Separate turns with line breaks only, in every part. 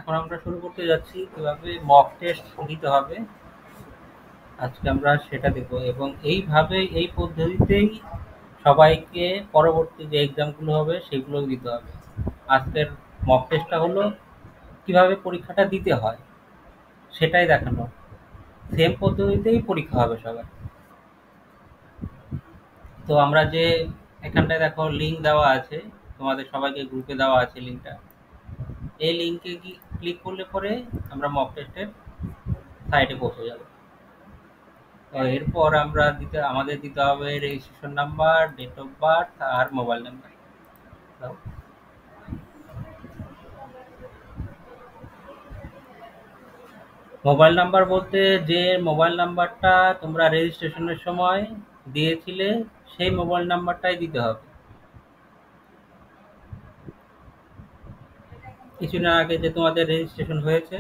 এখন আমরা শুরু করতে যাচ্ছি কিভাবে মক টেস্ট দিতে হবে। আজকে আমরা সেটা দেখব এবং এইভাবে এই পদ্ধতিতেই সবাইকে পরবর্তী যে এক্সামগুলো হবে সেগুলো দিতে হবে। আজকের মক টেস্টটা হলো কিভাবে পরীক্ষাটা দিতে হয় সেটাই দেখানো। সেম পদ্ধতিতেই পরীক্ষা হবে সবার। তো আমরা যে এখানটায় দেখো লিঙ্ক দেওয়া আছে, তোমাদের সবাইকে গ্রুপে দেওয়া আছে লিঙ্কটা। এই লিঙ্কে ক্লিক করলে পরে আমরা মক টেস্টের সাইটে পৌঁছে যাব। তো এরপর আমাদের দিতে হবে registration number, date of birth আর মোবাইল নাম্বার। দাও। মোবাইল নাম্বার বলতে যে মোবাইল নাম্বারটা তোমরা রেজিস্ট্রেশনের সময় দিয়েছিলে সেই মোবাইল নাম্বারটাই দিতে হবে। কিছুদিন আগে যে তোমাদের রেজিস্ট্রেশন হয়েছে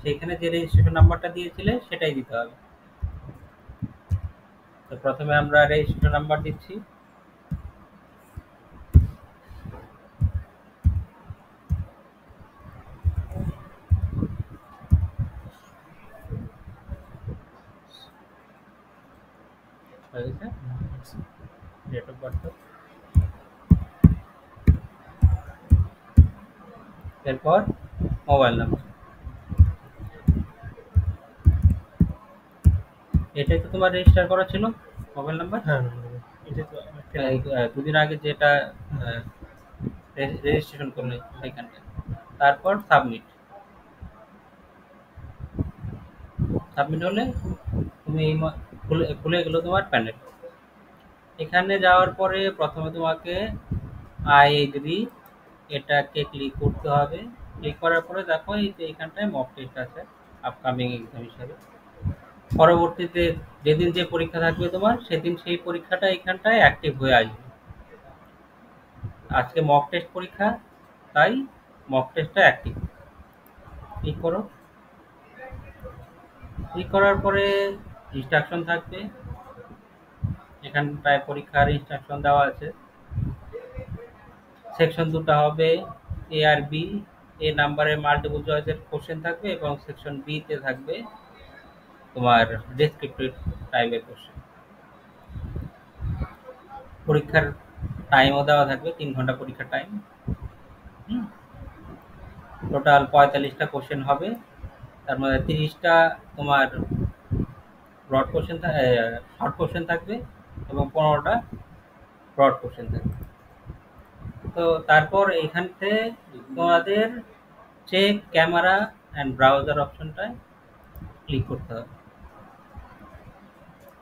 সেইখানে যে রেজিস্ট্রেশন নাম্বারটা দিয়েছিলে সেটাই দিতে হবে। তো প্রথমে আমরা রেজিস্ট্রেশন নাম্বার দিচ্ছি। হয়ে গেছে। ডেট অফ বার্থ, এরপর মোবাইল নাম্বার। এটাই তো তোমার রেজিস্টার করা ছিল মোবাইল নাম্বার।
হ্যাঁ, এটা তো
দুদিন আগে যেটা রেজিস্ট্রেশন করলে সেইখানটা। তারপর সাবমিট। সাবমিট হলে তুমি খুলে খুলে গেলো তোমার প্যানেল। এখানে যাওয়ার পরে প্রথমে তোমাকে আই এগ্রি এটাকে ক্লিক করতে হবে। ক্লিক করার পরে দেখো এই যে এখানটায় মক টেস্ট আছে আপকামিং এক্সাম হিসাবে। পরবর্তীতে যেদিন যে পরীক্ষা থাকবে তোমার সেদিন সেই পরীক্ষাটা এখানটায় অ্যাক্টিভ হয়ে আসবে। আজকে মক টেস্ট পরীক্ষা, তাই মক টেস্টটা অ্যাক্টিভ। ক্লিক করো। ক্লিক করার পরে ইনস্ট্রাকশন থাকবে। এখানটায় পরীক্ষার ইনস্ট্রাকশন দেওয়া আছে। সেকশন দুটো হবে এ আর বি। এ নাম্বারে মাল্টিপল চয়েসের কোশ্চেন থাকবে এবং সেকশন বি তে থাকবে তোমার ডেসক্রিপটিভ টাইপের কোশ্চেন। পরীক্ষার টাইমও দেওয়া থাকবে, 3 ঘন্টা পরীক্ষার টাইম। টোটাল 45টা কোশ্চেন হবে। তার মধ্যে 30টা তোমার ব্রড কোশ্চেন শর্ট কোশ্চেন থাকবে এবং 15টা ব্রড কোশ্চেন থাকবে। তো তারপর এইখান থেকে তোমাদের চেক ক্যামেরা অ্যান্ড ব্রাউজার অপশনটায় ক্লিক করতে হবে।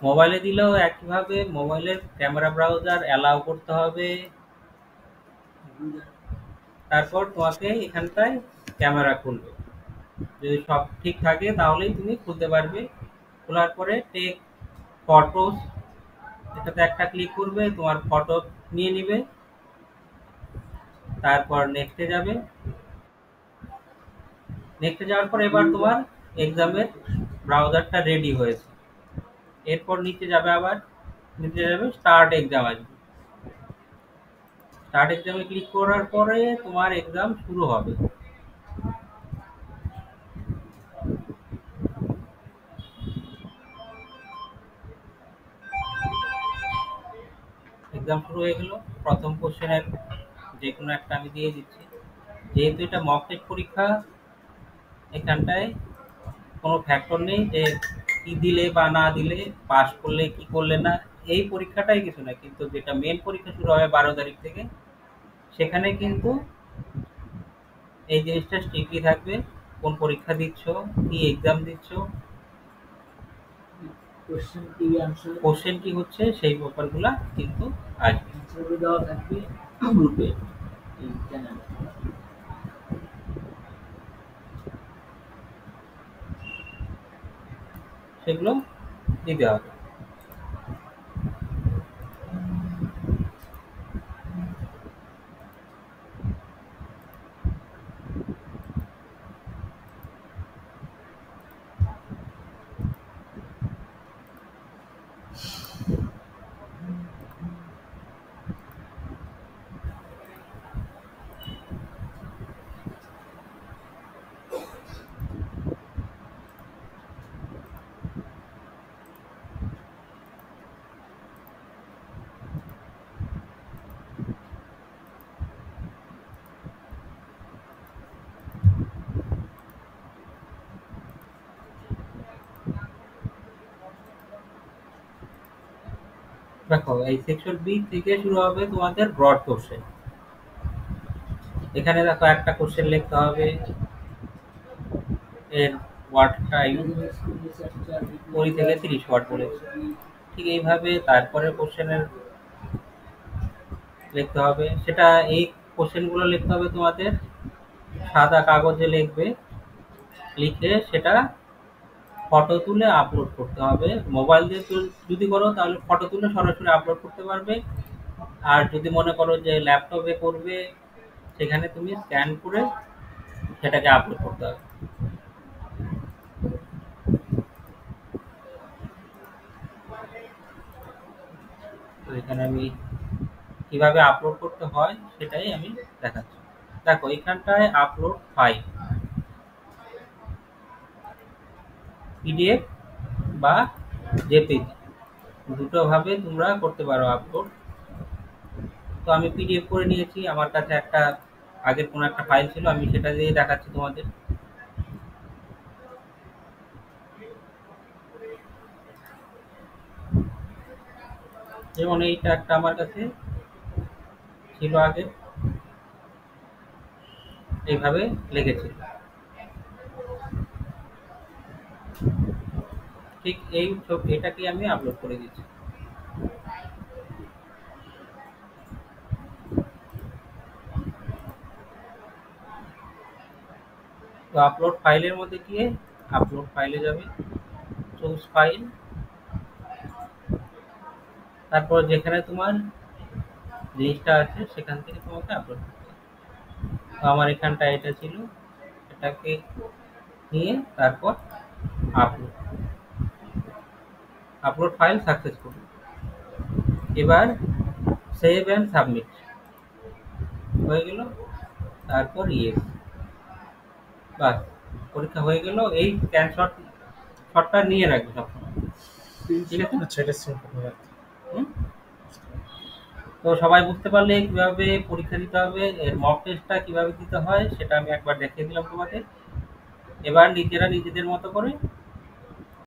মোবাইলে দিলেও একইভাবে মোবাইলের ক্যামেরা ব্রাউজার অ্যালাউ করতে হবে। তারপর তোমাকে এখানটায় ক্যামেরা খুলবে। যদি সব ঠিক থাকে তাহলেই তুমি খুলতে পারবে। খোলার পরে টেক ফটোস এটাতে একটা ক্লিক করবে, তোমার ফটো নিয়ে নিবে। তারপর নেক্সটে যাবে। নেক্সটে যাওয়ার পর এবার তোমার এক্সামের ব্রাউজারটা রেডি হয়েছে। এরপর নিচে যাবে, আবার নিচে যাবে স্টার্ট এক্সাম আসবে। স্টার্ট এক্সামে ক্লিক করার পরে তোমার এক্সাম শুরু হবে। এক্সাম শুরু হয়ে গেল। প্রথম কোশ্চেনের যে কোনো একটা আমি দিয়ে দিচ্ছি। যেহেতু এটা মক টেস্ট পরীক্ষা, এখানটায় কোনো ফ্যাক্টর নেই যে কি দিলে বা না দিলে, পাস করলে কি করলে না, এই পরীক্ষাটাই কিছু না। কিন্তু যেটা মেন পরীক্ষা শুরু হবে 12 তারিখ থেকে, সেখানে কিন্তু এই জিনিসটা স্ট্রিক্টলি থাকবে। কোন পরীক্ষা দিচ্ছ, কি এক্সাম দিচ্ছ, কোশ্চেন কি হচ্ছে, সেই ব্যাপারগুলা কিন্তু আসবে। দেওয়া থাকবে গ্রুপে এই চ্যানেল। সেগুলো দিতে হবে। দেখো এই সেকশন বি থেকে শুরু হবে তোমাদের ব্রড কোশ্চেন। এখানে দেখো একটা কোশ্চেন লিখতে হবে, এর ওয়ার্ড টাইম 20 থেকে 30 ওয়ার্ড বলেছে। ঠিক এইভাবে তারপরে কোশ্চেনের লিখতে হবে, সেটা এই কোশ্চেনগুলো লিখতে হবে তোমাদের সাদা কাগজে লিখবে, লিখে সেটা ফটো তুলে আপলোড করতে হবে। মোবাইল দিয়ে যদি করো তাহলে ফটো তুলে সরাসরি আপলোড করতে পারবে, আর যদি মনে করো যে ল্যাপটপে করবে সেখানে তুমি স্ক্যান করে সেটাকে আপলোড করতে হবে। তো এখানে আমি কিভাবে আপলোড করতে হয় সেটাই আমি দেখাচ্ছি। দেখো এখানটায় আপলোড ফাইল, পিডিএফ বা জেপিজি দুটো ভাবে তোমরা করতে পারো আপলোড। তো আমি পিডিএফ করে নিয়েছি, আমার কাছে একটা আগের কোনো একটা ফাইল ছিল, আমি সেটা দিয়ে দেখাচ্ছি তোমাদের। যেমন এইটা একটা আমার কাছে ছিল আগে, এইভাবে লিখেছিল। ঠিক এই এটাকে আমি আপলোড করে দিচ্ছি। তো আপলোড ফাইলের মধ্যে গিয়ে আপলোড ফাইলে যাবে, চুজ ফাইল, তারপর যেখানে তোমার জিনিসটা আছে সেখান থেকে তোমাকে আপলোড করতে হবে। তো আমার এখানটা এটা ছিল, এটাকে নিয়ে তারপর আপলোড, আপলোড ফাইল সাকসেসফুল। এবার সেভ অ্যান্ড সাবমিট হয়ে গেল, তারপর ইয়েস, বাস পরীক্ষা হয়ে গেল। এই স্ক্যানশট শটটা নিয়ে রাখবে সবসময়, ঠিক আছে?
আচ্ছা, এটা সেভ করতে হবে।
হুম? তো সবাই বুঝতে পারলে কিভাবে পরীক্ষা দিতে হবে, এর মক টেস্টটা কিভাবে দিতে হয় সেটা আমি একবার দেখিয়ে দিলাম তোমাদের। এবার নিজেরা নিজেদের মতো করে